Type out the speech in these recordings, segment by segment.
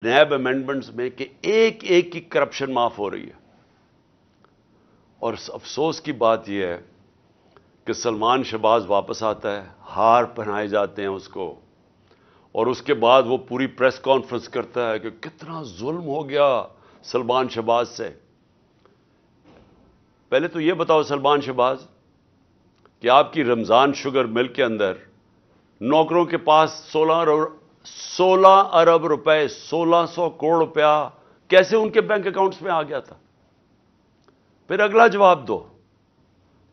NAB amendments میں کہ ایک ایک کی کرپشن معاف ہو رہی ہے. اور افسوس کی بات یہ ہے کہ سلمان شہباز واپس آتا ہے، ہار پہنائے جاتے ہیں اس کو، اور اس کے بعد وہ پوری پریس کانفرنس کرتا ہے کہ کتنا ظلم ہو گیا سلمان شہباز سے. پہلے تو یہ بتاؤ سلمان شہباز کہ آپ کی رمضان شوگر مل کے اندر نوکروں کے پاس 16 ارب روپے 1600 کروڑ روپیہ کیسے ان کے بینک اکاؤنٹس میں آ گیا تھا؟ پھر اگلا جواب دو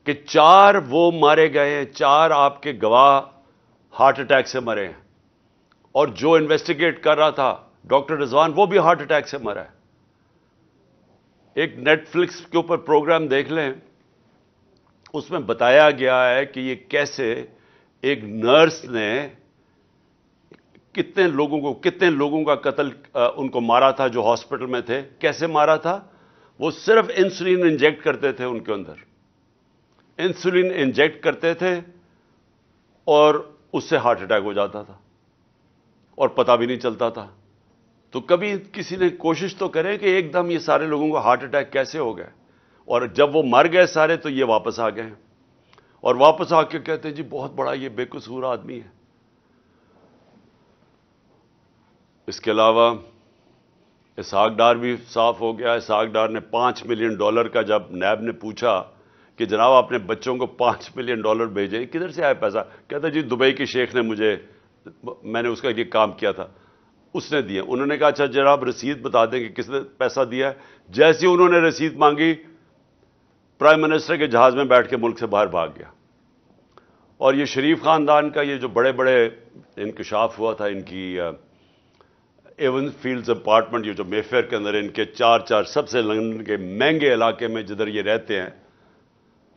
کہ 4 وہ مارے گئے ہیں، 4 آپ کے گواہ ہارٹ اٹیک سے مرے ہیں، اور جو انویسٹیگیٹ کر رہا تھا ڈاکٹر رضوان وہ بھی ہارٹ اٹیک سے مرا ہے. ایک نیٹ فلکس کے اوپر پروگرام دیکھ لیں، اس میں بتایا گیا ہے کہ یہ کیسے ایک نرس نے کتنے لوگوں کا قتل ان کو مارا تھا جو ہاسپٹل میں تھے. کیسے مارا تھا؟ وہ صرف انسولین انجیکٹ کرتے تھے، ان کے اندر انسولین انجیکٹ کرتے تھے اور اس سے ہارٹ اٹیک ہو جاتا تھا اور پتہ بھی نہیں چلتا تھا. تو کبھی کسی نے کوشش تو کرے کہ ایک دم یہ سارے لوگوں کو ہارٹ اٹیک کیسے ہو گئے، اور جب وہ مر گئے سارے تو یہ واپس آ گئے، اور واپس آ کے کہتے ہیں جی بہت بڑا یہ بے قصور آدمی ہے. اس کے علاوہ اسحاق ڈار بھی صاف ہو گیا. اسحاق ڈار نے $5 ملین کا جب نیب نے پوچھا کہ جناب اپنے بچوں کو $5 ملین بھیجے، کدھر سے آیا پیسہ؟ کہتا جی دبئی کے شیخ نے میں نے اس کا یہ کام کیا تھا، اس نے دیا. انہوں نے کہا اچھا جناب رسید بتا دیں کہ کس نے پیسہ دیا ہے. جیسے انہوں نے رسید مانگی، پرائم منسٹر کے جہاز میں بیٹھ کے ملک سے باہر بھاگ گیا. اور یہ شریف خاندان کا یہ جو بڑے بڑے انکشاف ہوا تھا، ان کی ایون فیلڈز اپارٹمنٹ، یہ جو مے فیئر کے اندر ان کے 4 سب سے لندن کے مہنگے علاقے میں جدھر یہ رہتے ہیں،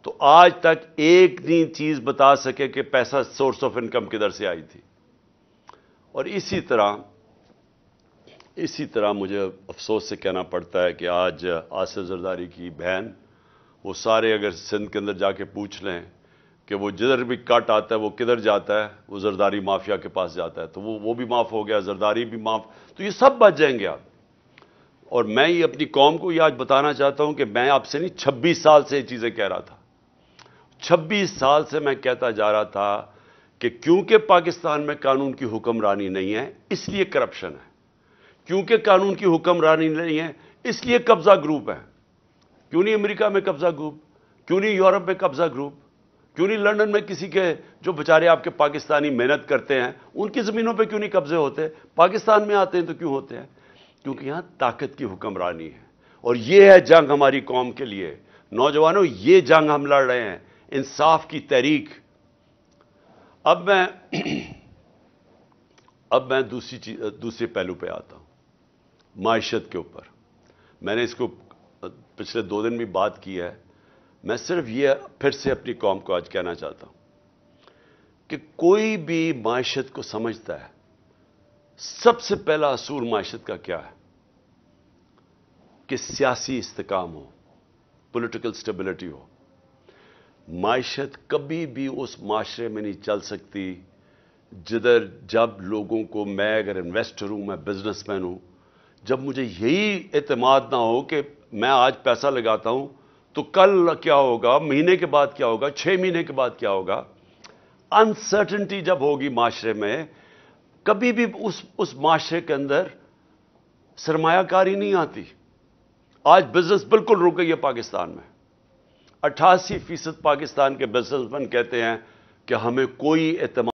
تو آج تک ایک نہیں چیز بتا سکے کہ پیسہ سورس آف انکم کدھر سے آئی تھی. اور اسی طرح مجھے افسوس سے کہنا پڑتا ہے کہ آج آصف زرداری کی بہن، وہ سارے اگر سندھ کے اندر جا کے پوچھ لیں کہ وہ جدھر بھی کٹ آتا ہے وہ کدھر جاتا ہے، وہ زرداری مافیا کے پاس جاتا ہے. تو وہ بھی معاف ہو گیا، زرداری بھی معاف، تو یہ سب بچ جائیں گے آپ. اور میں یہ اپنی قوم کو یہ آج بتانا چاہتا ہوں کہ میں آپ سے نہیں 26 سال سے یہ چیزیں کہہ رہا تھا. 26 سال سے میں کہتا جا رہا تھا کہ کیونکہ پاکستان میں قانون کی حکمرانی نہیں ہے اس لیے کرپشن ہے، کیونکہ قانون کی حکمرانی نہیں ہے اس لیے قبضہ گروپ ہے. کیوں نہیں امریکہ میں قبضہ گروپ؟ کیوں نہیں یورپ میں قبضہ گروپ؟ کیوں نہیں لندن میں کسی کے جو بچارے آپ کے پاکستانی محنت کرتے ہیں ان کی زمینوں پہ کیوں نہیں قبضے ہوتے؟ پاکستان میں آتے ہیں تو کیوں ہوتے ہیں؟ کیونکہ یہاں طاقت کی حکمرانی ہے. اور یہ ہے جنگ ہماری قوم کے لیے. نوجوانوں، یہ جنگ ہم لڑ رہے ہیں، انصاف کی تحریک. اب میں دوسرے پہلو پہ آتا ہوں، معیشت کے اوپر. میں نے اس کو پچھلے 2 دن بھی بات کی ہے. میں صرف یہ پھر سے اپنی قوم کو آج کہنا چاہتا ہوں کہ کوئی بھی معیشت کو سمجھتا ہے، سب سے پہلا اصول معیشت کا کیا ہے؟ کہ سیاسی استحکام ہو، پولیٹیکل سٹیبلٹی ہو. معیشت کبھی بھی اس معاشرے میں نہیں چل سکتی جب لوگوں کو، میں اگر انویسٹر ہوں، میں بزنس مین ہوں، جب مجھے یہی اعتماد نہ ہو کہ میں آج پیسہ لگاتا ہوں تو کل کیا ہوگا، مہینے کے بعد کیا ہوگا، 6 مہینے کے بعد کیا ہوگا. انسرٹنٹی جب ہوگی معاشرے میں، کبھی بھی اس معاشرے کے اندر سرمایہ کاری نہیں آتی. آج بزنس بالکل رک گئی ہے پاکستان میں. 88% پاکستان کے بزنس مین کہتے ہیں کہ ہمیں کوئی اعتماد